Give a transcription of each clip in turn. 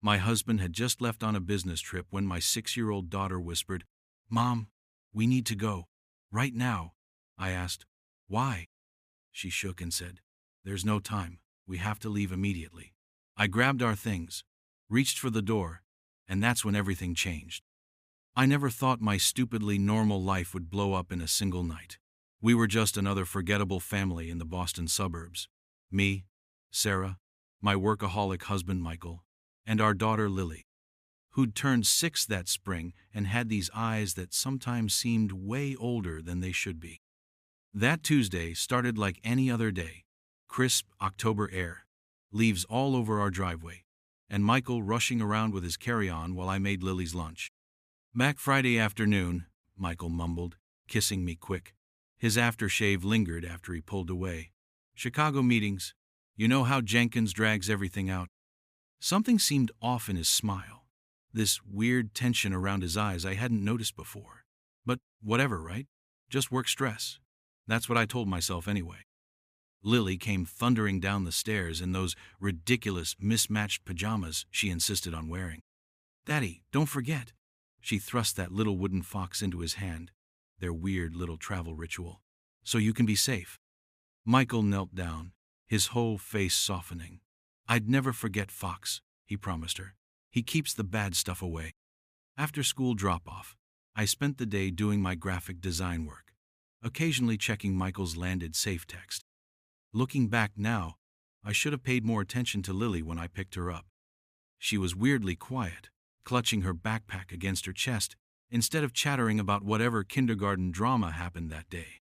My husband had just left on a business trip when my 6-year-old daughter whispered, "Mom, we need to go. Right now." I asked, "Why?" She shook and said, "There's no time. We have to leave immediately." I grabbed our things, reached for the door, and that's when everything changed. I never thought my stupidly normal life would blow up in a single night. We were just another forgettable family in the Boston suburbs. Me, Sarah, my workaholic husband Michael, and our daughter Lily, who'd turned 6 that spring and had these eyes that sometimes seemed way older than they should be. That Tuesday started like any other day. Crisp October air, leaves all over our driveway, and Michael rushing around with his carry-on while I made Lily's lunch. "Back Friday afternoon," Michael mumbled, kissing me quick. His aftershave lingered after he pulled away. "Chicago meetings. You know how Jenkins drags everything out." Something seemed off in his smile. This weird tension around his eyes I hadn't noticed before. But whatever, right? Just work stress. That's what I told myself anyway. Lily came thundering down the stairs in those ridiculous, mismatched pajamas she insisted on wearing. "Daddy, don't forget." She thrust that little wooden fox into his hand, their weird little travel ritual. "So you can be safe." Michael knelt down, his whole face softening. "I'd never forget Fox," he promised her. "He keeps the bad stuff away." After school drop-off, I spent the day doing my graphic design work, occasionally checking Michael's landed safe text. Looking back now, I should have paid more attention to Lily when I picked her up. She was weirdly quiet, clutching her backpack against her chest, instead of chattering about whatever kindergarten drama happened that day.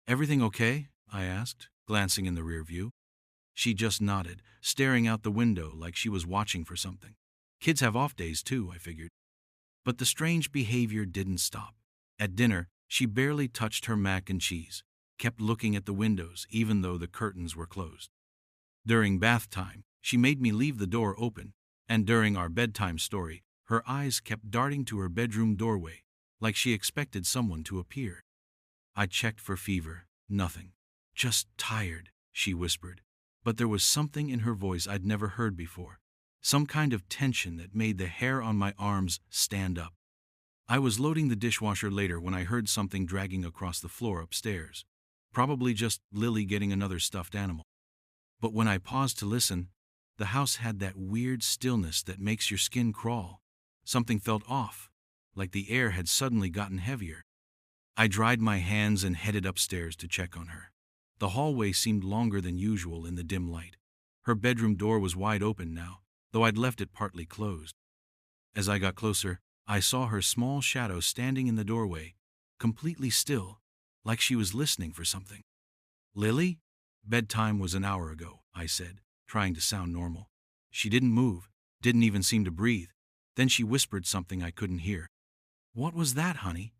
"Everything okay?" I asked, glancing in the rear view. She just nodded, staring out the window like she was watching for something. Kids have off days too, I figured. But the strange behavior didn't stop. At dinner, she barely touched her mac and cheese, kept looking at the windows even though the curtains were closed. During bath time, she made me leave the door open, and during our bedtime story, her eyes kept darting to her bedroom doorway, like she expected someone to appear. I checked for fever. Nothing. "Just tired," she whispered. But there was something in her voice I'd never heard before. Some kind of tension that made the hair on my arms stand up. I was loading the dishwasher later when I heard something dragging across the floor upstairs. Probably just Lily getting another stuffed animal. But when I paused to listen, the house had that weird stillness that makes your skin crawl. Something felt off, like the air had suddenly gotten heavier. I dried my hands and headed upstairs to check on her. The hallway seemed longer than usual in the dim light. Her bedroom door was wide open now, though I'd left it partly closed. As I got closer, I saw her small shadow standing in the doorway, completely still, like she was listening for something. "Lily?" "Bedtime was an hour ago," I said, trying to sound normal. She didn't move, didn't even seem to breathe. Then she whispered something I couldn't hear. "What was that, honey?"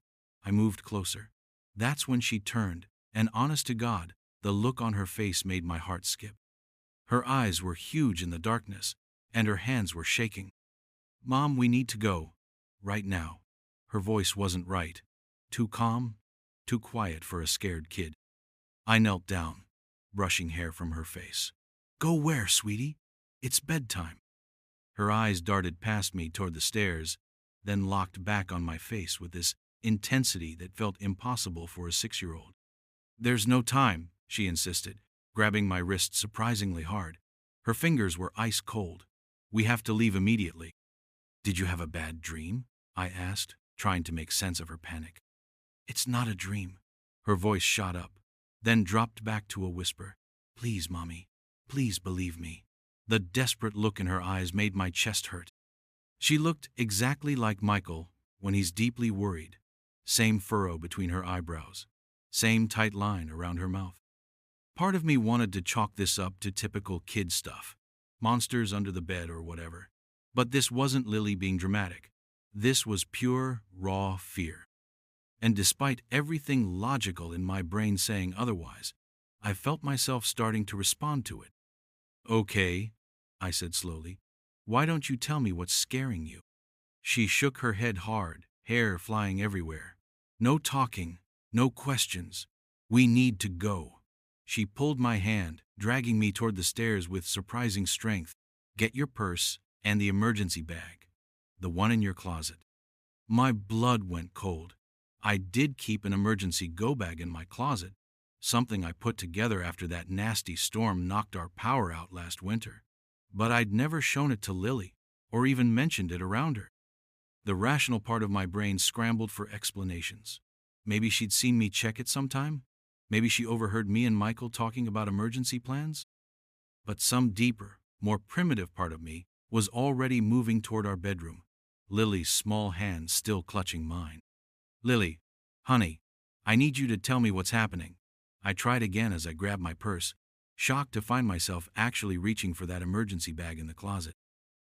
I moved closer. That's when she turned, and honest to God, the look on her face made my heart skip. Her eyes were huge in the darkness, and her hands were shaking. "Mom, we need to go. Right now." Her voice wasn't right. Too calm, too quiet for a scared kid. I knelt down, brushing hair from her face. "Go where, sweetie? It's bedtime." Her eyes darted past me toward the stairs, then locked back on my face with this intensity that felt impossible for a 6-year-old. "There's no time," she insisted, grabbing my wrist surprisingly hard. Her fingers were ice cold. "We have to leave immediately." "Did you have a bad dream?" I asked, trying to make sense of her panic. "It's not a dream." Her voice shot up, then dropped back to a whisper. "Please, Mommy, please believe me." The desperate look in her eyes made my chest hurt. She looked exactly like Michael when he's deeply worried. Same furrow between her eyebrows, same tight line around her mouth. Part of me wanted to chalk this up to typical kid stuff, monsters under the bed or whatever. But this wasn't Lily being dramatic. This was pure, raw fear. And despite everything logical in my brain saying otherwise, I felt myself starting to respond to it. "Okay," I said slowly. "Why don't you tell me what's scaring you?" She shook her head hard, hair flying everywhere. "No talking, no questions. We need to go." She pulled my hand, dragging me toward the stairs with surprising strength. "Get your purse And the emergency bag. The one in your closet. My blood went cold. I did keep an emergency go bag in my closet, something I put together after that nasty storm knocked our power out last winter. But I'd never shown it to Lily, or even mentioned it around her. The rational part of my brain scrambled for explanations. Maybe she'd seen me check it sometime? Maybe she overheard me and Michael talking about emergency plans? But some deeper, more primitive part of me was already moving toward our bedroom, Lily's small hand still clutching mine. Lily, honey, I need you to tell me what's happening. I tried again as I grabbed my purse, shocked to find myself actually reaching for that emergency bag in the closet.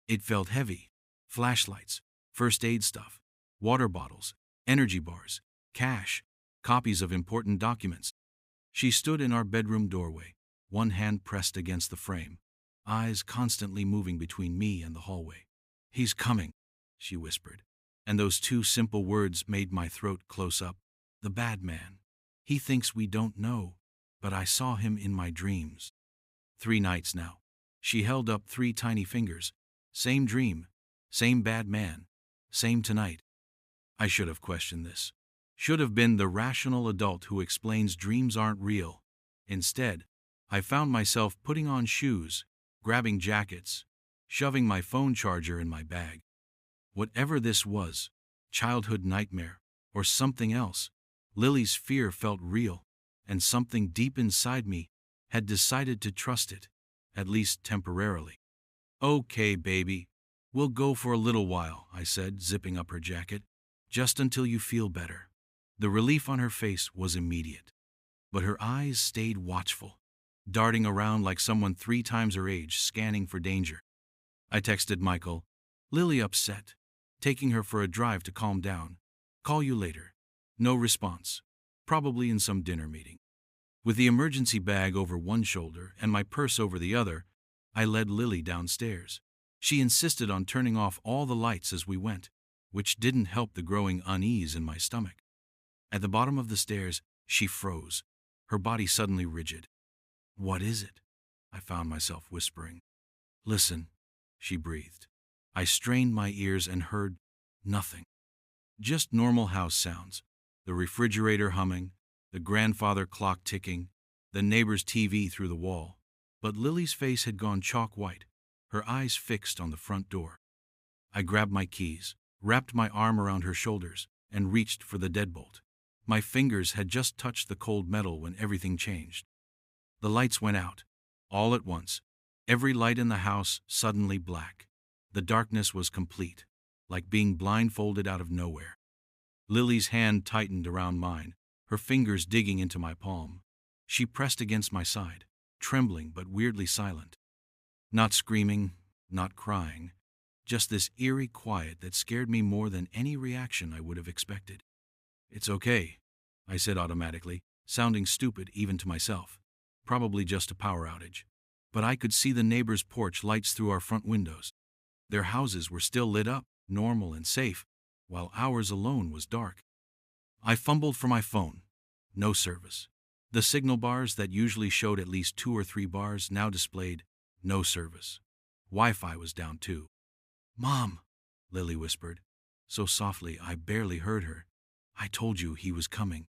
It felt heavy. Flashlights, first aid stuff, water bottles, energy bars, cash, copies of important documents. She stood in our bedroom doorway, one hand pressed against the frame, eyes constantly moving between me and the hallway. "He's coming," she whispered, and those two simple words made my throat close up. The bad man. He thinks we don't know, but I saw him in my dreams. 3 nights now. She held up 3 tiny fingers. Same dream, same bad man, same tonight. I should have questioned this. Should have been the rational adult who explains dreams aren't real. Instead, I found myself putting on shoes, grabbing jackets, shoving my phone charger in my bag. Whatever this was, childhood nightmare, or something else, Lily's fear felt real, and something deep inside me had decided to trust it, at least temporarily. "Okay, baby, we'll go for a little while," I said, zipping up her jacket, "just until you feel better." The relief on her face was immediate, but her eyes stayed watchful, darting around like someone 3 times her age, scanning for danger. I texted Michael, "Lily upset. Taking her for a drive to calm down. Call you later." No response. Probably in some dinner meeting. With the emergency bag over one shoulder and my purse over the other, I led Lily downstairs. She insisted on turning off all the lights as we went, which didn't help the growing unease in my stomach. At the bottom of the stairs, she froze, her body suddenly rigid. "What is it?" I found myself whispering. "Listen," she breathed. I strained my ears and heard nothing. Just normal house sounds. The refrigerator humming, the grandfather clock ticking, the neighbor's TV through the wall. But Lily's face had gone chalk white, her eyes fixed on the front door. I grabbed my keys, wrapped my arm around her shoulders, and reached for the deadbolt. My fingers had just touched the cold metal when everything changed. The lights went out, all at once, every light in the house suddenly black. The darkness was complete, like being blindfolded out of nowhere. Lily's hand tightened around mine, her fingers digging into my palm. She pressed against my side, trembling but weirdly silent. Not screaming, not crying, just this eerie quiet that scared me more than any reaction I would have expected. "It's okay," I said automatically, sounding stupid even to myself. Probably just a power outage. But I could see the neighbor's porch lights through our front windows. Their houses were still lit up, normal and safe, while ours alone was dark. I fumbled for my phone. No service. The signal bars that usually showed at least 2 or 3 bars now displayed no service. Wi-Fi was down too. "Mom," Lily whispered, so softly I barely heard her. "I told you he was coming."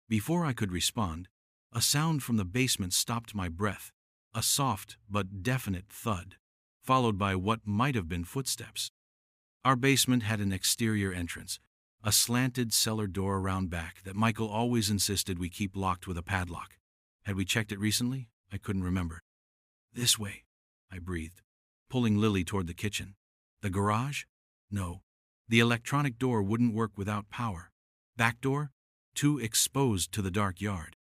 Before I could respond, a sound from the basement stopped my breath, a soft but definite thud, followed by what might have been footsteps. Our basement had an exterior entrance, a slanted cellar door around back that Michael always insisted we keep locked with a padlock. Had we checked it recently? I couldn't remember. "This way," I breathed, pulling Lily toward the kitchen. The garage? No. The electronic door wouldn't work without power. Back door? Too exposed to the dark yard.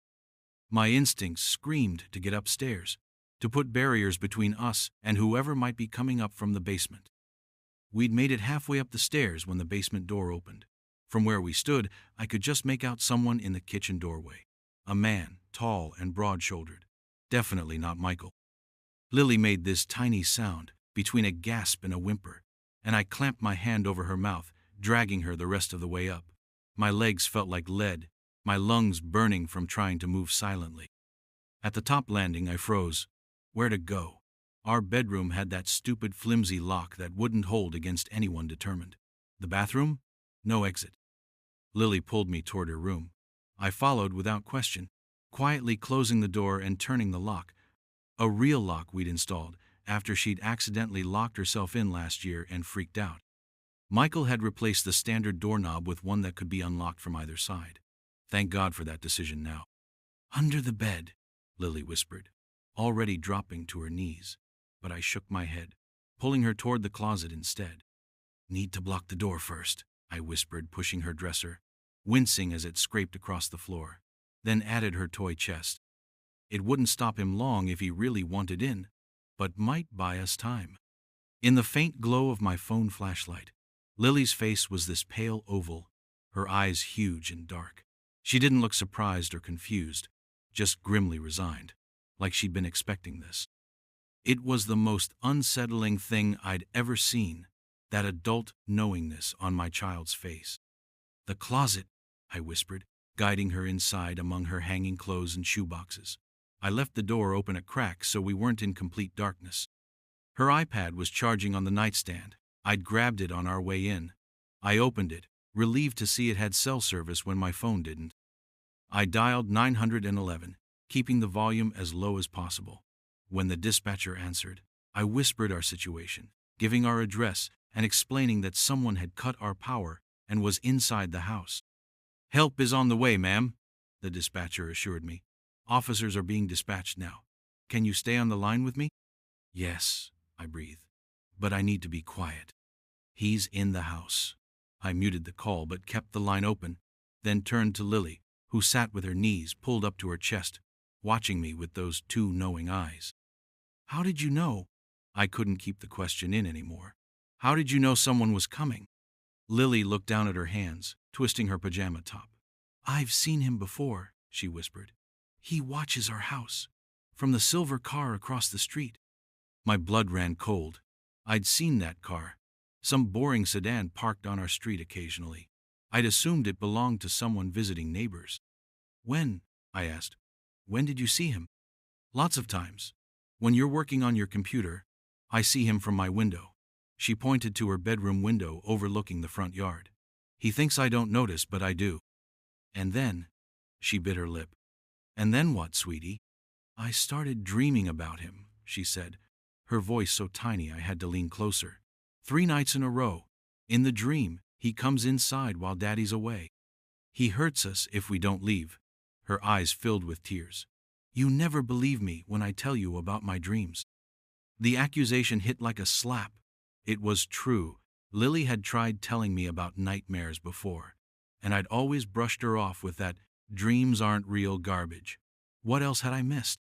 My instincts screamed to get upstairs, to put barriers between us and whoever might be coming up from the basement. We'd made it halfway up the stairs when the basement door opened. From where we stood, I could just make out someone in the kitchen doorway. A man, tall and broad-shouldered. Definitely not Michael. Lily made this tiny sound, between a gasp and a whimper, and I clamped my hand over her mouth, dragging her the rest of the way up. My legs felt like lead, my lungs burning from trying to move silently. At the top landing, I froze. Where to go? Our bedroom had that stupid flimsy lock that wouldn't hold against anyone determined. The bathroom? No exit. Lily pulled me toward her room. I followed without question, quietly closing the door and turning the lock. A real lock we'd installed after she'd accidentally locked herself in last year and freaked out. Michael had replaced the standard doorknob with one that could be unlocked from either side. Thank God for that decision now. "Under the bed," Lily whispered, already dropping to her knees, but I shook my head, pulling her toward the closet instead. "Need to block the door first," I whispered, pushing her dresser, wincing as it scraped across the floor, then added her toy chest. It wouldn't stop him long if he really wanted in, but might buy us time. In the faint glow of my phone flashlight, Lily's face was this pale oval, her eyes huge and dark. She didn't look surprised or confused, just grimly resigned, like she'd been expecting this. It was the most unsettling thing I'd ever seen, that adult knowingness on my child's face. "The closet," I whispered, guiding her inside among her hanging clothes and shoeboxes. I left the door open a crack so we weren't in complete darkness. Her iPad was charging on the nightstand. I'd grabbed it on our way in. I opened it, relieved to see it had cell service when my phone didn't. I dialed 911, keeping the volume as low as possible. When the dispatcher answered, I whispered our situation, giving our address and explaining that someone had cut our power and was inside the house. "Help is on the way, ma'am," the dispatcher assured me. "Officers are being dispatched now. Can you stay on the line with me?" "Yes," I breathed, "but I need to be quiet." "He's in the house." I muted the call but kept the line open, then turned to Lily, who sat with her knees pulled up to her chest, watching me with those two knowing eyes. "How did you know?" I couldn't keep the question in anymore. "How did you know someone was coming?" Lily looked down at her hands, twisting her pajama top. "I've seen him before," she whispered. "He watches our house, from the silver car across the street." My blood ran cold. I'd seen that car, some boring sedan parked on our street occasionally. I'd assumed it belonged to someone visiting neighbors. "When?" I asked. "When did you see him?" "Lots of times. When you're working on your computer, I see him from my window." She pointed to her bedroom window overlooking the front yard. "He thinks I don't notice, but I do." "And then," she bit her lip. "And then what, sweetie?" "I started dreaming about him," she said, her voice so tiny I had to lean closer. "3 nights in a row. In the dream, he comes inside while Daddy's away. He hurts us if we don't leave." Her eyes filled with tears. "You never believe me when I tell you about my dreams." The accusation hit like a slap. It was true. Lily had tried telling me about nightmares before, and I'd always brushed her off with that "dreams aren't real" garbage. What else had I missed?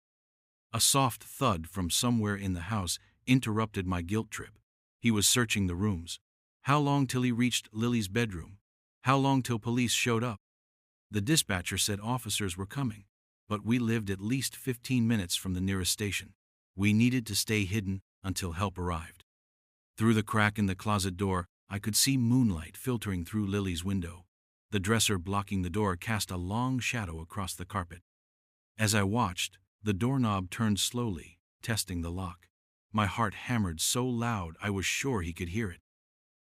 A soft thud from somewhere in the house interrupted my guilt trip. He was searching the rooms. How long till he reached Lily's bedroom? How long till police showed up? The dispatcher said officers were coming, but we lived at least 15 minutes from the nearest station. We needed to stay hidden until help arrived. Through the crack in the closet door, I could see moonlight filtering through Lily's window. The dresser blocking the door cast a long shadow across the carpet. As I watched, the doorknob turned slowly, testing the lock. My heart hammered so loud I was sure he could hear it.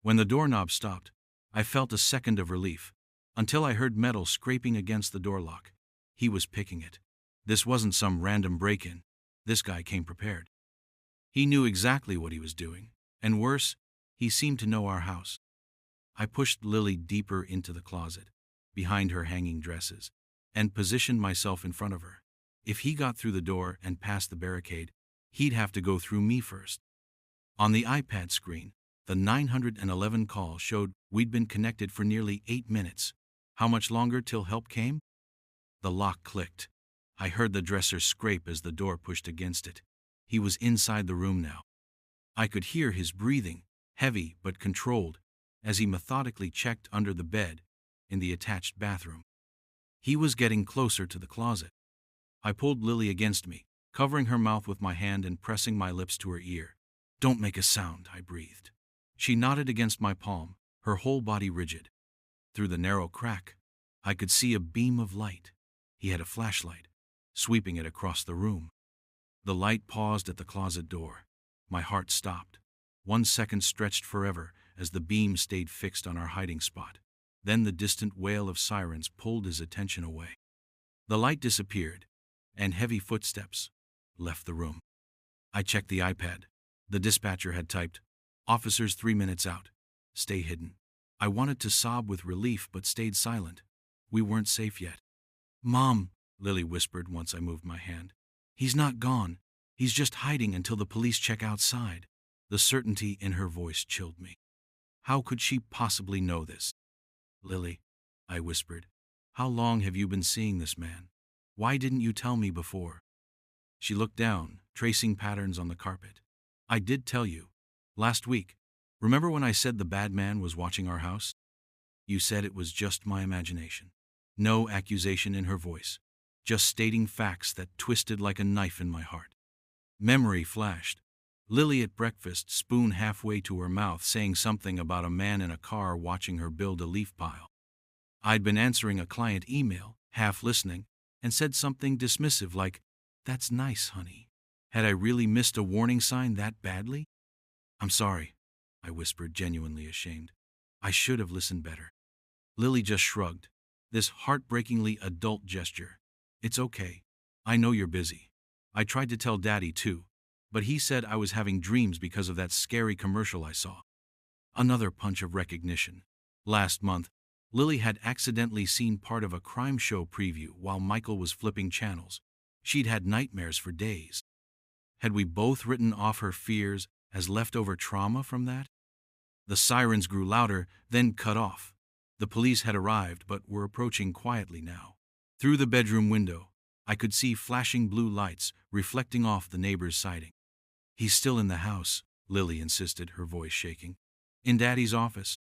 When the doorknob stopped, I felt a second of relief, until I heard metal scraping against the door lock. He was picking it. This wasn't some random break-in. This guy came prepared. He knew exactly what he was doing, and worse, he seemed to know our house. I pushed Lily deeper into the closet, behind her hanging dresses, and positioned myself in front of her. If he got through the door and past the barricade, he'd have to go through me first. On the iPad screen, the 911 call showed we'd been connected for nearly 8 minutes. How much longer till help came? The lock clicked. I heard the dresser scrape as the door pushed against it. He was inside the room now. I could hear his breathing, heavy but controlled, as he methodically checked under the bed in the attached bathroom. He was getting closer to the closet. I pulled Lily against me, covering her mouth with my hand and pressing my lips to her ear. "Don't make a sound," I breathed. She nodded against my palm, her whole body rigid. Through the narrow crack, I could see a beam of light. He had a flashlight, sweeping it across the room. The light paused at the closet door. My heart stopped. 1 second stretched forever as the beam stayed fixed on our hiding spot. Then the distant wail of sirens pulled his attention away. The light disappeared, and heavy footsteps left the room. I checked the iPad. The dispatcher had typed, "Officers 3 minutes out. Stay hidden." I wanted to sob with relief but stayed silent. We weren't safe yet. "Mom," Lily whispered once I moved my hand. "He's not gone. He's just hiding until the police check outside." The certainty in her voice chilled me. How could she possibly know this? "Lily," I whispered, "how long have you been seeing this man? Why didn't you tell me before?" She looked down, tracing patterns on the carpet. "I did tell you. Last week. Remember when I said the bad man was watching our house? You said it was just my imagination." No accusation in her voice, just stating facts that twisted like a knife in my heart. Memory flashed. Lily at breakfast, spoon halfway to her mouth, saying something about a man in a car watching her build a leaf pile. I'd been answering a client email, half listening, and said something dismissive like, "That's nice, honey." Had I really missed a warning sign that badly? "I'm sorry," I whispered, genuinely ashamed. "I should have listened better." Lily just shrugged. This heartbreakingly adult gesture. "It's okay. I know you're busy. I tried to tell Daddy too, but he said I was having dreams because of that scary commercial I saw." Another punch of recognition. Last month, Lily had accidentally seen part of a crime show preview while Michael was flipping channels. She'd had nightmares for days. Had we both written off her fears as leftover trauma from that? The sirens grew louder, then cut off. The police had arrived but were approaching quietly now. Through the bedroom window, I could see flashing blue lights reflecting off the neighbor's siding. "He's still in the house," Lily insisted, her voice shaking. "In Daddy's office."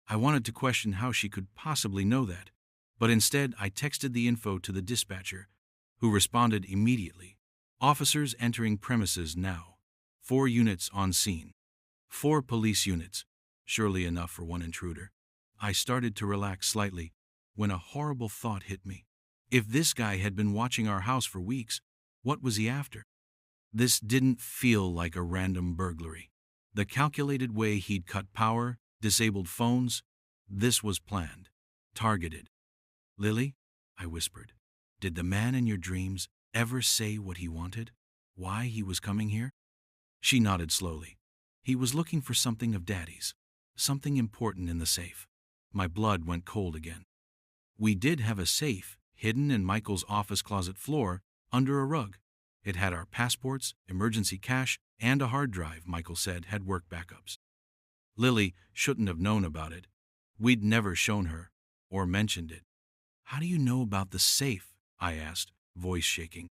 I wanted to question how she could possibly know that, but instead I texted the info to the dispatcher, who responded immediately. "Officers entering premises now. 4 units on scene." 4 police units, surely enough for one intruder. I started to relax slightly when a horrible thought hit me. If this guy had been watching our house for weeks, what was he after? This didn't feel like a random burglary. The calculated way he'd cut power, disabled phones, this was planned, targeted. "Lily," I whispered, "did the man in your dreams ever say what he wanted? Why he was coming here?" She nodded slowly. "He was looking for something of Daddy's, something important in the safe." My blood went cold again. We did have a safe hidden in Michael's office closet floor under a rug. It had our passports, emergency cash, and a hard drive Michael said had work backups. Lily shouldn't have known about it. We'd never shown her, or mentioned it. "How do you know about the safe?" I asked, voice shaking.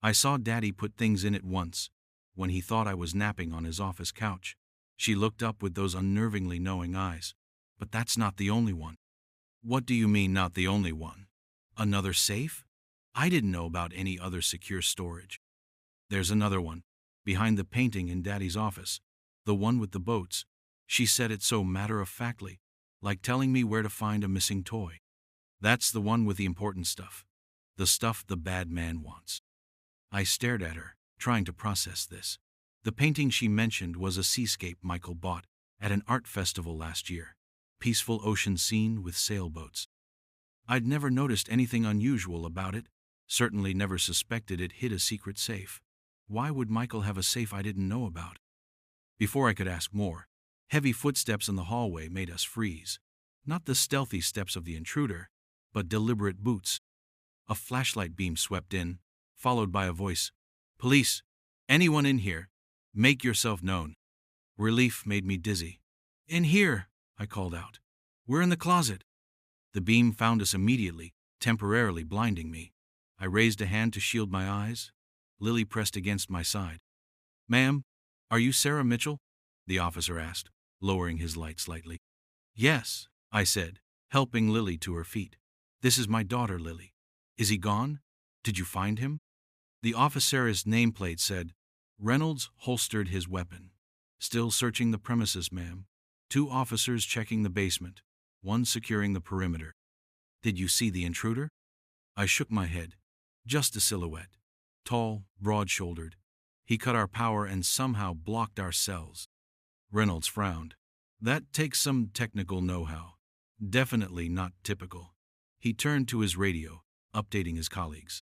"I saw Daddy put things in it once, when he thought I was napping on his office couch." She looked up with those unnervingly knowing eyes. "But that's not the only one." "What do you mean, not the only one? Another safe? I didn't know about any other secure storage." "There's another one, behind the painting in Daddy's office, the one with the boats." She said it so matter-of-factly, like telling me where to find a missing toy. "That's the one with the important stuff. The stuff the bad man wants." I stared at her, trying to process this. The painting she mentioned was a seascape Michael bought at an art festival last year. Peaceful ocean scene with sailboats. I'd never noticed anything unusual about it, certainly never suspected it hid a secret safe. Why would Michael have a safe I didn't know about? Before I could ask more, heavy footsteps in the hallway made us freeze. Not the stealthy steps of the intruder, but deliberate boots. A flashlight beam swept in, followed by a voice. "Police! Anyone in here? Make yourself known." Relief made me dizzy. "In here," I called out. "We're in the closet." The beam found us immediately, temporarily blinding me. I raised a hand to shield my eyes. Lily pressed against my side. "Ma'am, are you Sarah Mitchell?" the officer asked, lowering his light slightly. "Yes," I said, helping Lily to her feet. "This is my daughter, Lily. Is he gone? Did you find him?" The officer's nameplate said, "Reynolds holstered his weapon. Still searching the premises, ma'am. 2 officers checking the basement, 1 securing the perimeter." "Did you see the intruder?" I shook my head. "Just a silhouette. Tall, broad-shouldered. He cut our power and somehow blocked our cells. Reynolds frowned. That takes some technical know-how. Definitely not typical. He turned to his radio, updating his colleagues.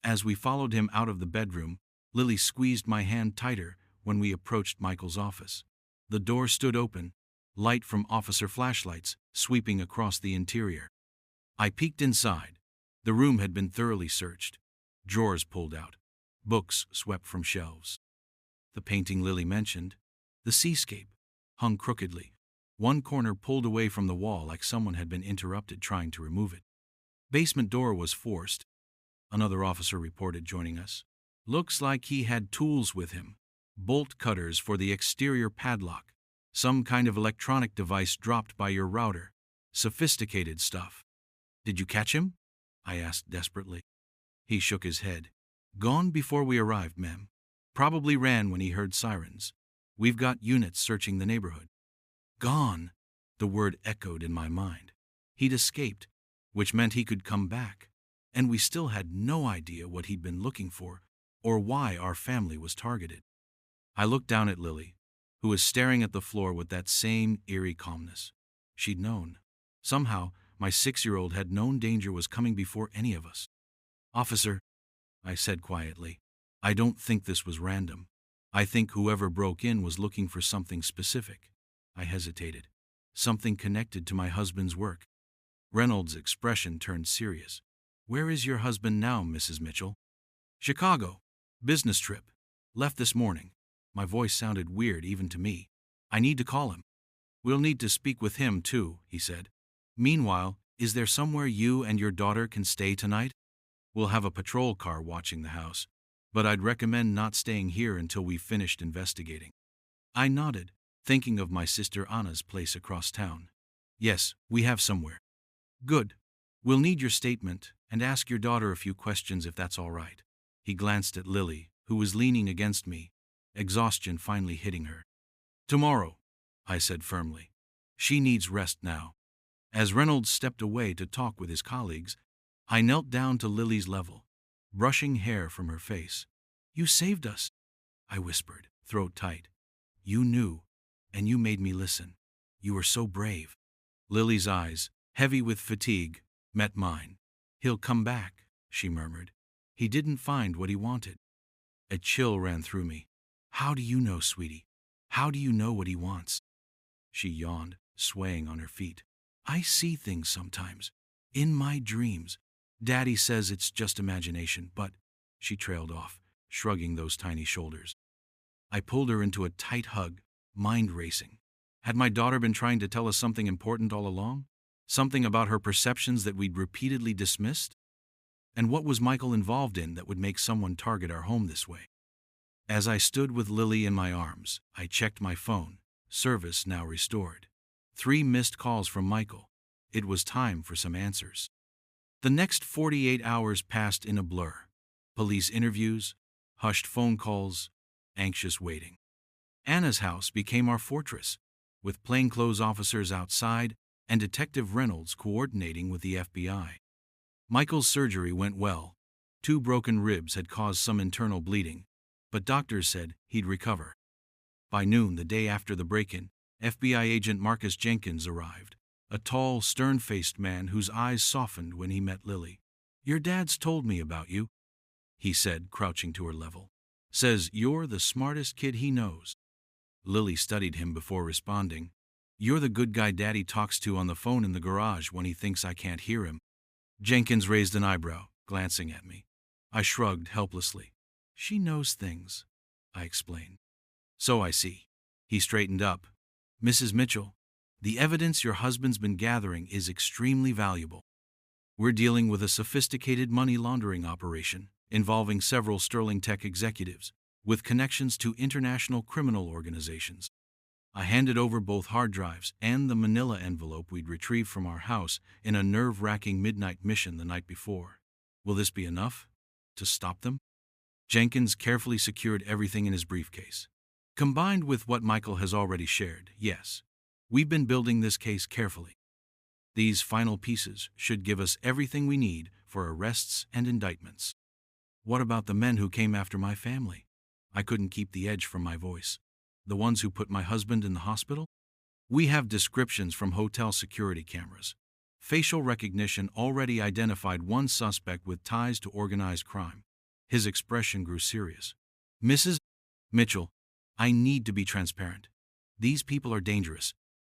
As we followed him out of the bedroom, Lily squeezed my hand tighter when we approached Michael's office. The door stood open, light from officer flashlights sweeping across the interior. I peeked inside. The room had been thoroughly searched. Drawers pulled out. Books swept from shelves. The painting Lily mentioned, the seascape, hung crookedly, one corner pulled away from the wall like someone had been interrupted trying to remove it. Basement door was forced, another officer reported, joining us. Looks like he had tools with him. Bolt cutters for the exterior padlock. Some kind of electronic device dropped by your router. Sophisticated stuff. Did you catch him? I asked desperately. He shook his head. Gone before we arrived, ma'am. Probably ran when he heard sirens. We've got units searching the neighborhood. Gone, the word echoed in my mind. He'd escaped, which meant he could come back, and we still had no idea what he'd been looking for or why our family was targeted. I looked down at Lily, who was staring at the floor with that same eerie calmness. She'd known. Somehow, my 6-year-old had known danger was coming before any of us. Officer, I said quietly, I don't think this was random. I think whoever broke in was looking for something specific. I hesitated. Something connected to my husband's work. Reynolds' expression turned serious. Where is your husband now, Mrs. Mitchell? Chicago. Business trip. Left this morning. My voice sounded weird even to me. I need to call him. We'll need to speak with him too, he said. Meanwhile, is there somewhere you and your daughter can stay tonight? We'll have a patrol car watching the house, but I'd recommend not staying here until we've finished investigating. I nodded, thinking of my sister Anna's place across town. Yes, we have somewhere. Good. We'll need your statement and ask your daughter a few questions if that's all right. He glanced at Lily, who was leaning against me, exhaustion finally hitting her. Tomorrow, I said firmly. She needs rest now. As Reynolds stepped away to talk with his colleagues, I knelt down to Lily's level, brushing hair from her face. You saved us, I whispered, throat tight. You knew, and you made me listen. You were so brave. Lily's eyes, heavy with fatigue, met mine. He'll come back, she murmured. He didn't find what he wanted. A chill ran through me. How do you know, sweetie? How do you know what he wants? She yawned, swaying on her feet. I see things sometimes. In my dreams. Daddy says it's just imagination, but... She trailed off, shrugging those tiny shoulders. I pulled her into a tight hug, mind racing. Had my daughter been trying to tell us something important all along? Something about her perceptions that we'd repeatedly dismissed? And what was Michael involved in that would make someone target our home this way? As I stood with Lily in my arms, I checked my phone, service now restored. 3 missed calls from Michael. It was time for some answers. The next 48 hours passed in a blur. Police interviews, hushed phone calls, anxious waiting. Anna's house became our fortress, with plainclothes officers outside and Detective Reynolds coordinating with the FBI. Michael's surgery went well. 2 broken ribs had caused some internal bleeding, but doctors said he'd recover. By noon the day after the break-in, FBI agent Marcus Jenkins arrived, a tall, stern-faced man whose eyes softened when he met Lily. Your dad's told me about you, he said, crouching to her level. Says you're the smartest kid he knows. Lily studied him before responding. You're the good guy Daddy talks to on the phone in the garage when he thinks I can't hear him. Jenkins raised an eyebrow, glancing at me. I shrugged helplessly. She knows things, I explained. So I see. He straightened up. Mrs. Mitchell, the evidence your husband's been gathering is extremely valuable. We're dealing with a sophisticated money laundering operation involving several Sterling Tech executives with connections to international criminal organizations. I handed over both hard drives and the manila envelope we'd retrieved from our house in a nerve-wracking midnight mission the night before. Will this be enough to stop them? Jenkins carefully secured everything in his briefcase. Combined with what Michael has already shared, yes, we've been building this case carefully. These final pieces should give us everything we need for arrests and indictments. What about the men who came after my family? I couldn't keep the edge from my voice. The ones who put my husband in the hospital? We have descriptions from hotel security cameras. Facial recognition already identified one suspect with ties to organized crime. His expression grew serious. Mrs. Mitchell, I need to be transparent. These people are dangerous,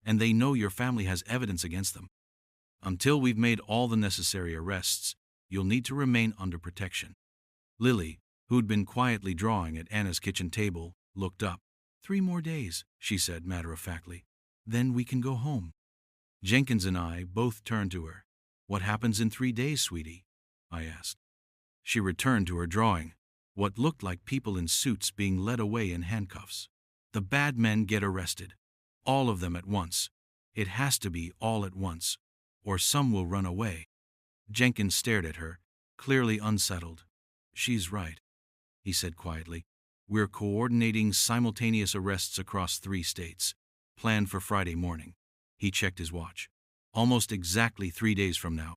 and they know your family has evidence against them. Until we've made all the necessary arrests, you'll need to remain under protection. Lily, who'd been quietly drawing at Anna's kitchen table, looked up. 3 more days, she said matter-of-factly. Then we can go home. Jenkins and I both turned to her. What happens in 3 days, sweetie? I asked. She returned to her drawing, what looked like people in suits being led away in handcuffs. The bad men get arrested. All of them at once. It has to be all at once, or some will run away. Jenkins stared at her, clearly unsettled. She's right, he said quietly. We're coordinating simultaneous arrests across 3 states, planned for Friday morning. He checked his watch. Almost exactly 3 days from now.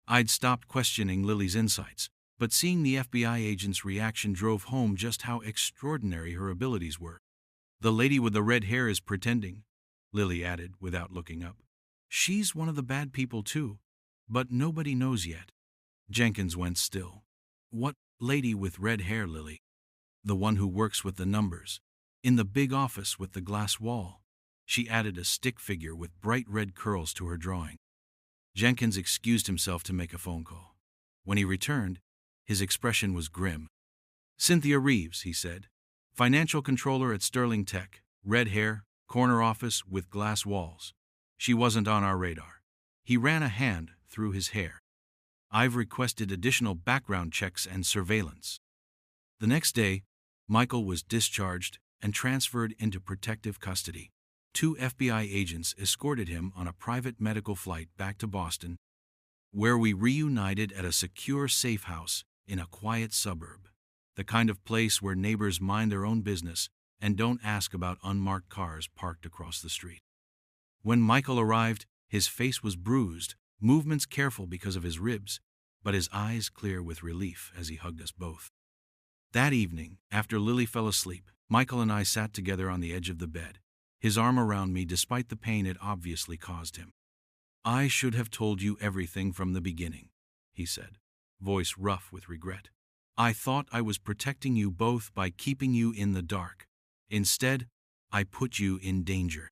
I'd stopped questioning Lily's insights, but seeing the FBI agent's reaction drove home just how extraordinary her abilities were. The lady with the red hair is pretending, Lily added without looking up. She's one of the bad people too, but nobody knows yet. Jenkins went still. What lady with red hair, Lily? The one who works with the numbers, in the big office with the glass wall. She added a stick figure with bright red curls to her drawing. Jenkins excused himself to make a phone call. When he returned, his expression was grim. Cynthia Reeves, he said. Financial controller at Sterling Tech, red hair, corner office with glass walls. She wasn't on our radar. He ran a hand through his hair. I've requested additional background checks and surveillance. The next day, Michael was discharged and transferred into protective custody. 2 FBI agents escorted him on a private medical flight back to Boston, where we reunited at a secure safe house in a quiet suburb, the kind of place where neighbors mind their own business and don't ask about unmarked cars parked across the street. When Michael arrived, his face was bruised, movements careful because of his ribs, but his eyes clear with relief as he hugged us both. That evening, after Lily fell asleep, Michael and I sat together on the edge of the bed, his arm around me despite the pain it obviously caused him. I should have told you everything from the beginning, he said, voice rough with regret. I thought I was protecting you both by keeping you in the dark. Instead, I put you in danger.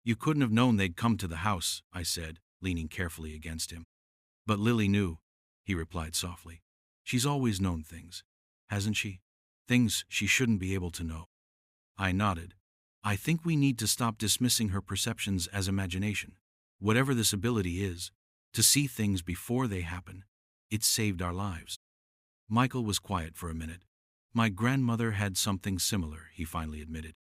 You couldn't have known they'd come to the house, I said, leaning carefully against him. But Lily knew, he replied softly. She's always known things, hasn't she? Things she shouldn't be able to know. I nodded. I think we need to stop dismissing her perceptions as imagination. Whatever this ability is, to see things before they happen, it saved our lives. Michael was quiet for a minute. My grandmother had something similar, he finally admitted.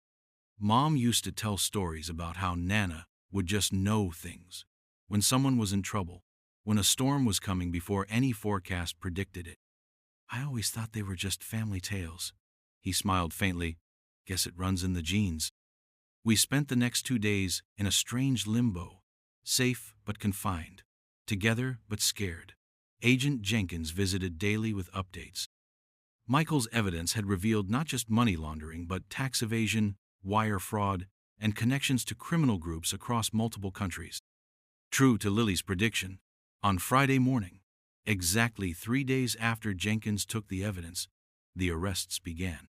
Mom used to tell stories about how Nana would just know things. When someone was in trouble, when a storm was coming before any forecast predicted it. I always thought they were just family tales. He smiled faintly. Guess it runs in the genes. We spent the next 2 days in a strange limbo, safe but confined, together but scared. Agent Jenkins visited daily with updates. Michael's evidence had revealed not just money laundering but tax evasion, wire fraud, and connections to criminal groups across multiple countries. True to Lily's prediction, on Friday morning, exactly 3 days after Jenkins took the evidence, the arrests began.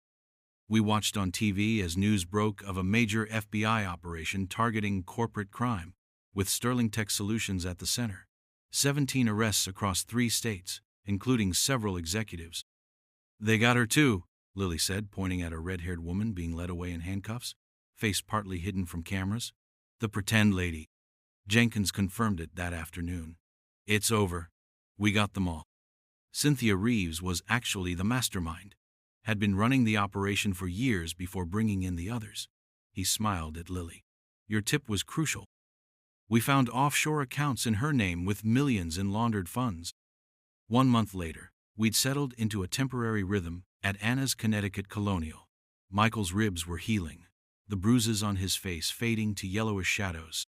We watched on TV as news broke of a major FBI operation targeting corporate crime, with Sterling Tech Solutions at the center. 17 arrests across 3 states, including several executives. They got her too, Lily said, pointing at a red-haired woman being led away in handcuffs, face partly hidden from cameras. The pretend lady. Jenkins confirmed it that afternoon. It's over. We got them all. Cynthia Reeves was actually the mastermind, had been running the operation for years before bringing in the others. He smiled at Lily. Your tip was crucial. We found offshore accounts in her name with millions in laundered funds. 1 month later, we'd settled into a temporary rhythm at Anna's Connecticut Colonial. Michael's ribs were healing, the bruises on his face fading to yellowish shadows.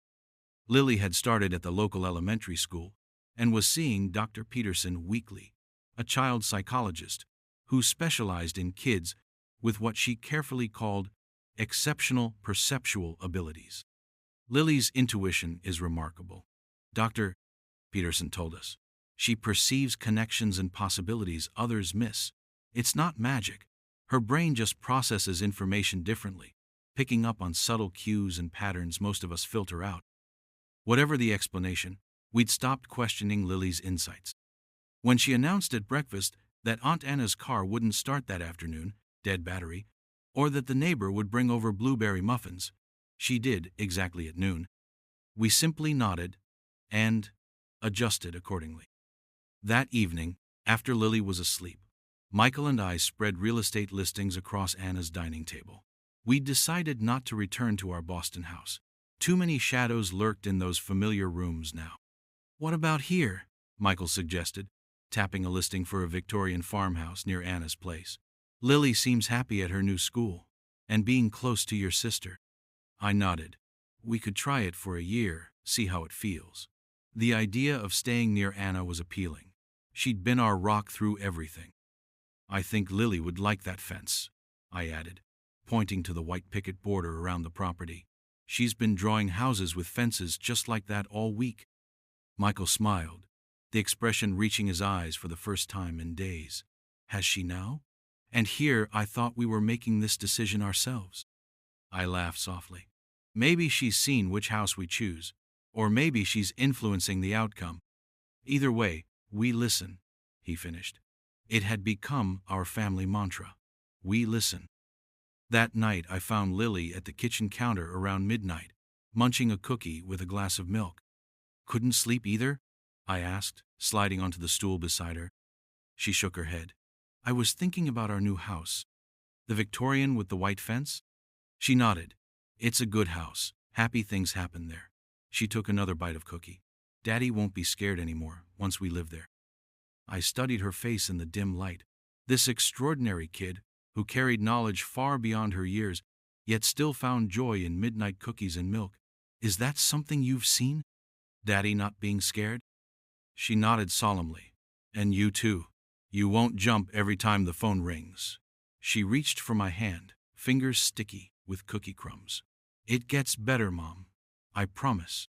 Lily had started at the local elementary school and was seeing Dr. Peterson weekly, a child psychologist who specialized in kids with what she carefully called exceptional perceptual abilities. Lily's intuition is remarkable. Dr. Peterson told us. She perceives connections and possibilities others miss. It's not magic. Her brain just processes information differently, picking up on subtle cues and patterns most of us filter out. Whatever the explanation, we'd stopped questioning Lily's insights. When she announced at breakfast that Aunt Anna's car wouldn't start that afternoon, dead battery, or that the neighbor would bring over blueberry muffins, she did exactly at noon. We simply nodded and adjusted accordingly. That evening, after Lily was asleep, Michael and I spread real estate listings across Anna's dining table. We decided not to return to our Boston house. Too many shadows lurked in those familiar rooms now. What about here? Michael suggested, tapping a listing for a Victorian farmhouse near Anna's place. Lily seems happy at her new school, and being close to your sister. I nodded. We could try it for a year, see how it feels. The idea of staying near Anna was appealing. She'd been our rock through everything. I think Lily would like that fence, I added, pointing to the white picket border around the property. She's been drawing houses with fences just like that all week. Michael smiled, the expression reaching his eyes for the first time in days. Has she now? And here I thought we were making this decision ourselves. I laughed softly. Maybe she's seen which house we choose, or maybe she's influencing the outcome. Either way, we listen, he finished. It had become our family mantra. We listen. That night I found Lily at the kitchen counter around midnight, munching a cookie with a glass of milk. Couldn't sleep either? I asked, sliding onto the stool beside her. She shook her head. I was thinking about our new house. The Victorian with the white fence? She nodded. It's a good house. Happy things happen there. She took another bite of cookie. Daddy won't be scared anymore once we live there. I studied her face in the dim light. This extraordinary kid, who carried knowledge far beyond her years, yet still found joy in midnight cookies and milk. Is that something you've seen? Daddy not being scared? She nodded solemnly. And you too. You won't jump every time the phone rings. She reached for my hand, fingers sticky with cookie crumbs. It gets better, Mom. I promise.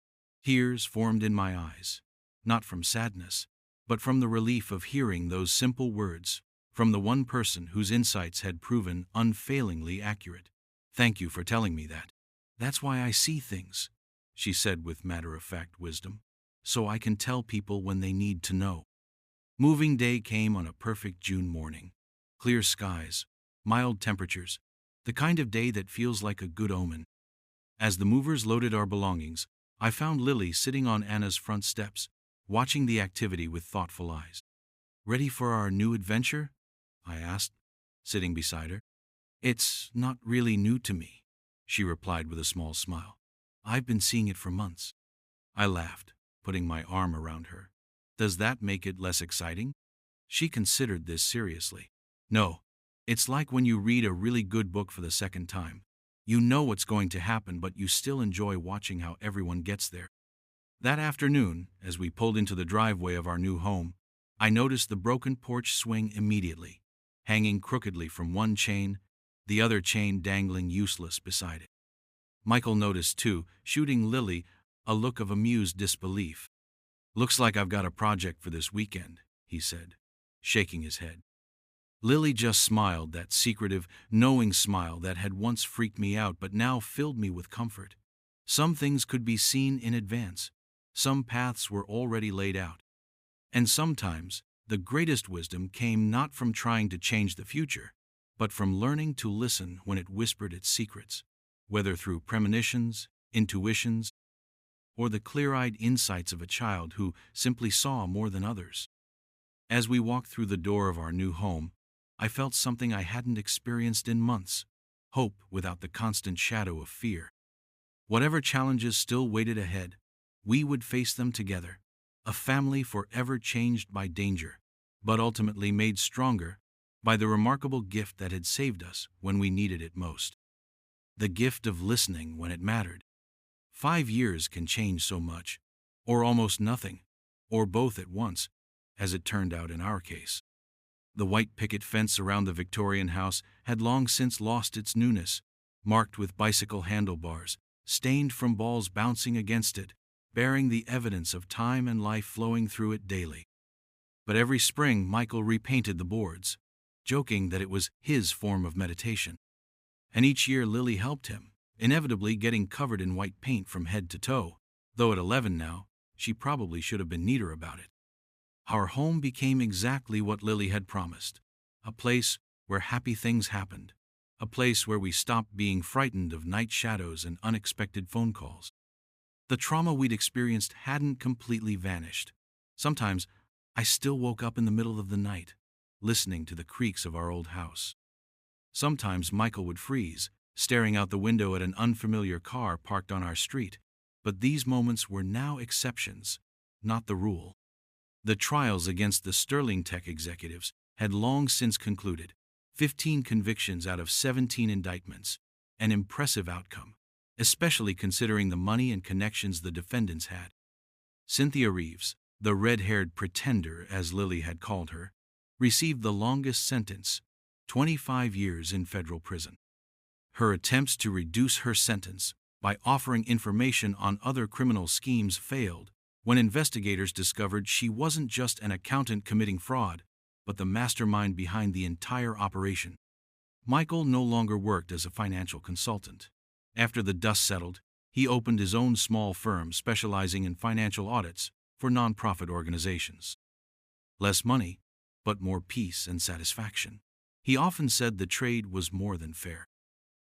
Tears formed in my eyes, not from sadness, but from the relief of hearing those simple words from the one person whose insights had proven unfailingly accurate. Thank you for telling me that. That's why I see things, she said with matter-of-fact wisdom, so I can tell people when they need to know. Moving day came on a perfect June morning. Clear skies, mild temperatures, the kind of day that feels like a good omen. As the movers loaded our belongings, I found Lily sitting on Anna's front steps, watching the activity with thoughtful eyes. Ready for our new adventure? I asked, sitting beside her. It's not really new to me, she replied with a small smile. I've been seeing it for months. I laughed, putting my arm around her. Does that make it less exciting? She considered this seriously. No, it's like when you read a really good book for the second time. You know what's going to happen, but you still enjoy watching how everyone gets there. That afternoon, as we pulled into the driveway of our new home, I noticed the broken porch swing immediately, hanging crookedly from one chain, the other chain dangling useless beside it. Michael noticed too, shooting Lily a look of amused disbelief. Looks like I've got a project for this weekend, he said, shaking his head. Lily just smiled, that secretive, knowing smile that had once freaked me out but now filled me with comfort. Some things could be seen in advance. Some paths were already laid out. And sometimes, the greatest wisdom came not from trying to change the future, but from learning to listen when it whispered its secrets, whether through premonitions, intuitions, or the clear-eyed insights of a child who simply saw more than others. As we walked through the door of our new home, I felt something I hadn't experienced in months, hope without the constant shadow of fear. Whatever challenges still waited ahead, we would face them together, a family forever changed by danger, but ultimately made stronger by the remarkable gift that had saved us when we needed it most. The gift of listening when it mattered. 5 years can change so much, or almost nothing, or both at once, as it turned out in our case. The white picket fence around the Victorian house had long since lost its newness, marked with bicycle handlebars, stained from balls bouncing against it, bearing the evidence of time and life flowing through it daily. But every spring Michael repainted the boards, joking that it was his form of meditation. And each year Lily helped him, inevitably getting covered in white paint from head to toe, though at 11 now, she probably should have been neater about it. Our home became exactly what Lily had promised, a place where happy things happened, a place where we stopped being frightened of night shadows and unexpected phone calls. The trauma we'd experienced hadn't completely vanished. Sometimes I still woke up in the middle of the night, listening to the creaks of our old house. Sometimes Michael would freeze, staring out the window at an unfamiliar car parked on our street, but these moments were now exceptions, not the rule. The trials against the Sterling Tech executives had long since concluded, 15 convictions out of 17 indictments, an impressive outcome, especially considering the money and connections the defendants had. Cynthia Reeves, the red-haired pretender as Lily had called her, received the longest sentence, 25 years in federal prison. Her attempts to reduce her sentence by offering information on other criminal schemes failed when investigators discovered she wasn't just an accountant committing fraud, but the mastermind behind the entire operation. Michael no longer worked as a financial consultant. After the dust settled, he opened his own small firm specializing in financial audits for nonprofit organizations. Less money, but more peace and satisfaction. He often said the trade was more than fair.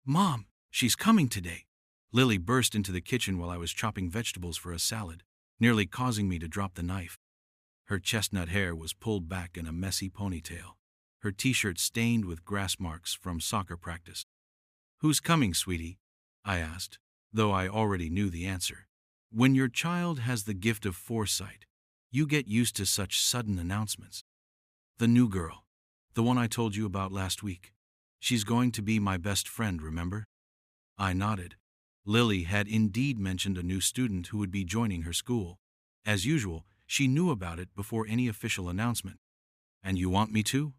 "Mom, she's coming today." Lily burst into the kitchen while I was chopping vegetables for a salad, nearly causing me to drop the knife. Her chestnut hair was pulled back in a messy ponytail, her t-shirt stained with grass marks from soccer practice. "Who's coming, sweetie?" I asked, though I already knew the answer. When your child has the gift of foresight, you get used to such sudden announcements. "The new girl, the one I told you about last week. She's going to be my best friend, remember?" I nodded. Lily had indeed mentioned a new student who would be joining her school. As usual, she knew about it before any official announcement. "And you want me to?"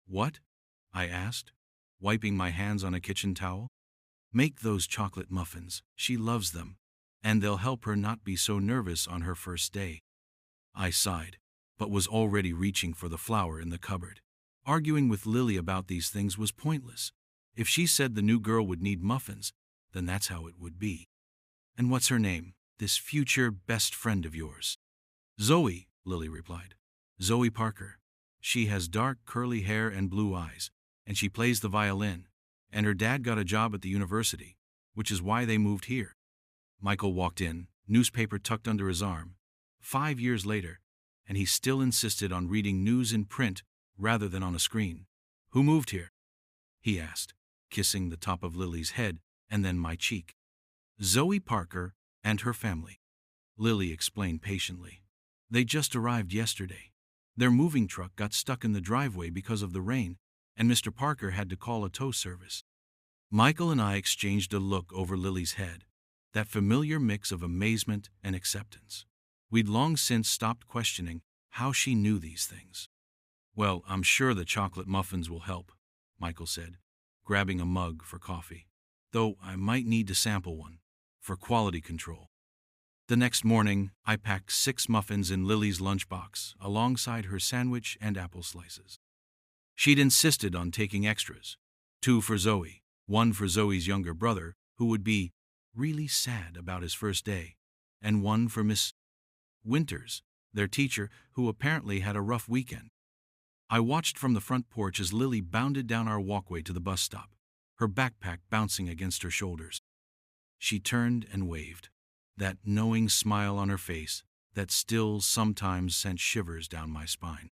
"What?" I asked, wiping my hands on a kitchen towel. "Make those chocolate muffins. She loves them, and they'll help her not be so nervous on her first day." I sighed, but was already reaching for the flour in the cupboard. Arguing with Lily about these things was pointless. If she said the new girl would need muffins, then that's how it would be. "And what's her name, this future best friend of yours?" "Zoe," Lily replied. "Zoe Parker. She has dark curly hair and blue eyes, and she plays the violin, and her dad got a job at the university, which is why they moved here." Michael walked in, newspaper tucked under his arm. 5 years later, and he still insisted on reading news in print rather than on a screen. "Who moved here?" he asked, kissing the top of Lily's head and then my cheek. "Zoe Parker and her family," Lily explained patiently. "They just arrived yesterday. Their moving truck got stuck in the driveway because of the rain, and Mr. Parker had to call a tow service." Michael and I exchanged a look over Lily's head, that familiar mix of amazement and acceptance. We'd long since stopped questioning how she knew these things. "Well, I'm sure the chocolate muffins will help," Michael said, grabbing a mug for coffee. "Though I might need to sample one, for quality control." The next morning, I packed 6 muffins in Lily's lunchbox alongside her sandwich and apple slices. She'd insisted on taking extras, 2 for Zoe, 1 for Zoe's younger brother, who would be really sad about his first day, and 1 for Miss Winters, their teacher, who apparently had a rough weekend. I watched from the front porch as Lily bounded down our walkway to the bus stop, her backpack bouncing against her shoulders. She turned and waved, that knowing smile on her face that still sometimes sent shivers down my spine.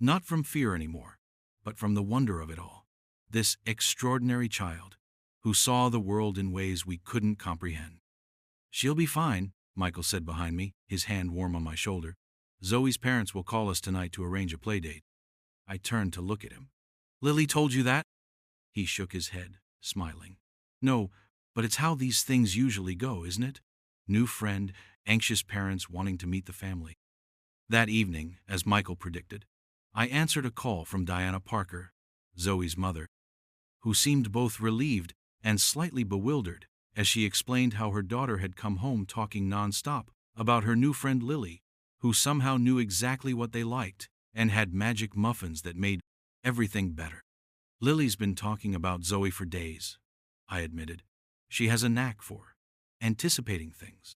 Not from fear anymore, but from the wonder of it all. This extraordinary child, who saw the world in ways we couldn't comprehend. "She'll be fine," Michael said behind me, his hand warm on my shoulder. "Zoe's parents will call us tonight to arrange a play date." I turned to look at him. "Lily told you that?" He shook his head, smiling. "No, but it's how these things usually go, isn't it? New friend, anxious parents wanting to meet the family." That evening, as Michael predicted, I answered a call from Diana Parker, Zoe's mother, who seemed both relieved and slightly bewildered as she explained how her daughter had come home talking nonstop about her new friend Lily, who somehow knew exactly what they liked and had magic muffins that made everything better. Lily's been talking about Zoe for days, I admitted. She has a knack for anticipating things.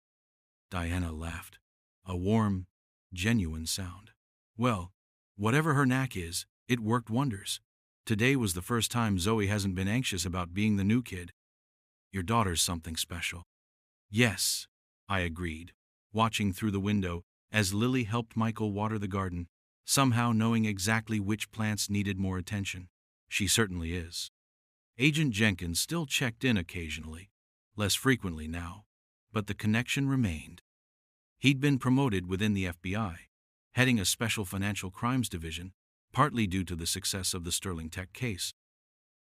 Diana laughed, a warm, genuine sound. Well, whatever her knack is, it worked wonders. Today was the first time Zoe hasn't been anxious about being the new kid. Your daughter's something special. Yes, I agreed, watching through the window as Lily helped Michael water the garden, somehow knowing exactly which plants needed more attention. She certainly is. Agent Jenkins still checked in occasionally, less frequently now, but the connection remained. He'd been promoted within the FBI, heading a special financial crimes division, partly due to the success of the Sterling Tech case.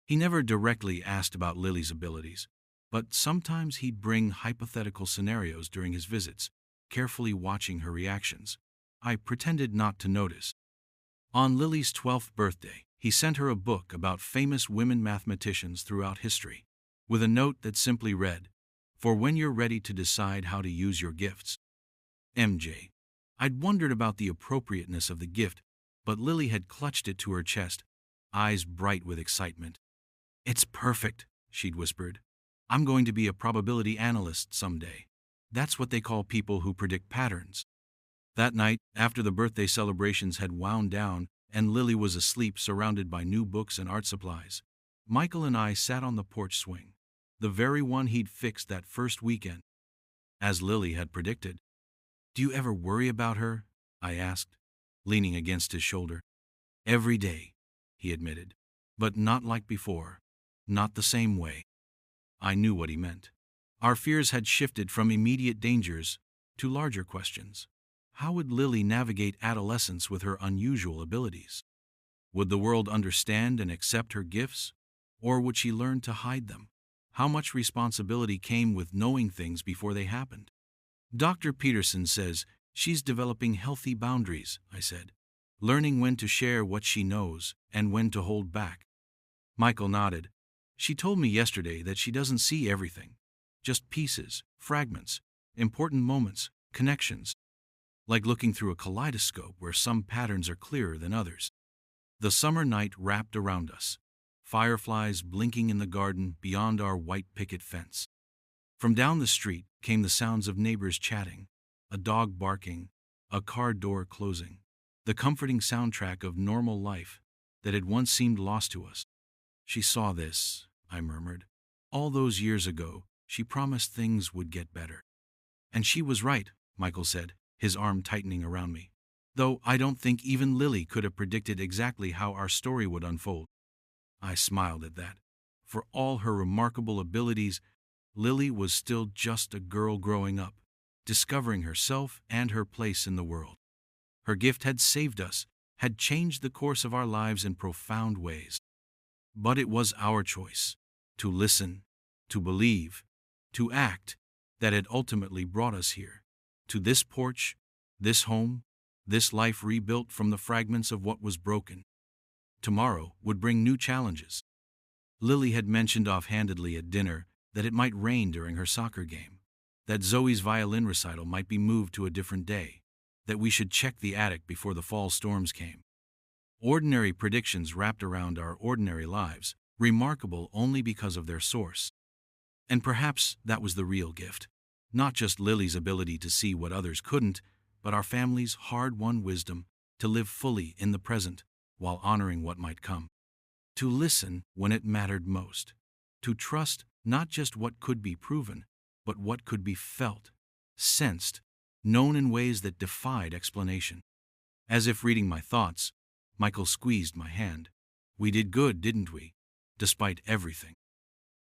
He never directly asked about Lily's abilities, but sometimes he'd bring hypothetical scenarios during his visits, carefully watching her reactions. I pretended not to notice. On Lily's 12th birthday, he sent her a book about famous women mathematicians throughout history, with a note that simply read, "For when you're ready to decide how to use your gifts." MJ. I'd wondered about the appropriateness of the gift, but Lily had clutched it to her chest, eyes bright with excitement. "It's perfect," she'd whispered. "I'm going to be a probability analyst someday. That's what they call people who predict patterns." That night, after the birthday celebrations had wound down and Lily was asleep surrounded by new books and art supplies, Michael and I sat on the porch swing, the very one he'd fixed that first weekend. As Lily had predicted. "Do you ever worry about her?" I asked, leaning against his shoulder. "Every day," he admitted, "but not like before, not the same way." I knew what he meant. Our fears had shifted from immediate dangers to larger questions. How would Lily navigate adolescence with her unusual abilities? Would the world understand and accept her gifts, or would she learn to hide them? How much responsibility came with knowing things before they happened? "Dr. Peterson says she's developing healthy boundaries," I said, "learning when to share what she knows and when to hold back." Michael nodded. "She told me yesterday that she doesn't see everything, just pieces, fragments, important moments, connections, like looking through a kaleidoscope where some patterns are clearer than others." The summer night wrapped around us, fireflies blinking in the garden beyond our white picket fence. From down the street came the sounds of neighbors chatting, a dog barking, a car door closing, the comforting soundtrack of normal life that had once seemed lost to us. "She saw this," I murmured. "All those years ago, she promised things would get better." "And she was right," Michael said, his arm tightening around me. "Though I don't think even Lily could have predicted exactly how our story would unfold." I smiled at that. For all her remarkable abilities, Lily was still just a girl growing up, discovering herself and her place in the world. Her gift had saved us, had changed the course of our lives in profound ways. But it was our choice, to listen, to believe, to act, that had ultimately brought us here, to this porch, this home, this life rebuilt from the fragments of what was broken. Tomorrow would bring new challenges. Lily had mentioned offhandedly at dinner that it might rain during her soccer game, that Zoe's violin recital might be moved to a different day, that we should check the attic before the fall storms came. Ordinary predictions wrapped around our ordinary lives, remarkable only because of their source. And perhaps that was the real gift. Not just Lily's ability to see what others couldn't, but our family's hard-won wisdom to live fully in the present while honoring what might come. To listen when it mattered most. To trust not just what could be proven, but what could be felt, sensed, known in ways that defied explanation. As if reading my thoughts, Michael squeezed my hand. "We did good, didn't we? Despite everything."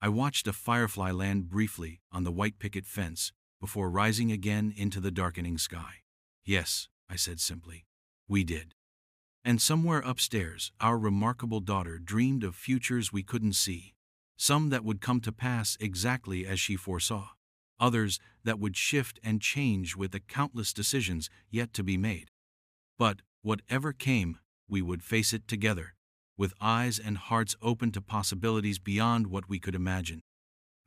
I watched a firefly land briefly on the white picket fence before rising again into the darkening sky. "Yes," I said simply, "we did." And somewhere upstairs, our remarkable daughter dreamed of futures we couldn't see, some that would come to pass exactly as she foresaw, others that would shift and change with the countless decisions yet to be made. But whatever came, we would face it together, with eyes and hearts open to possibilities beyond what we could imagine.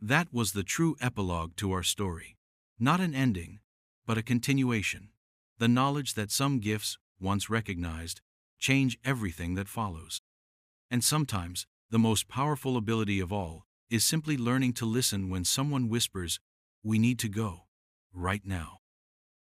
That was the true epilogue to our story. Not an ending, but a continuation. The knowledge that some gifts, once recognized, change everything that follows. And sometimes, the most powerful ability of all is simply learning to listen when someone whispers, "We need to go, right now."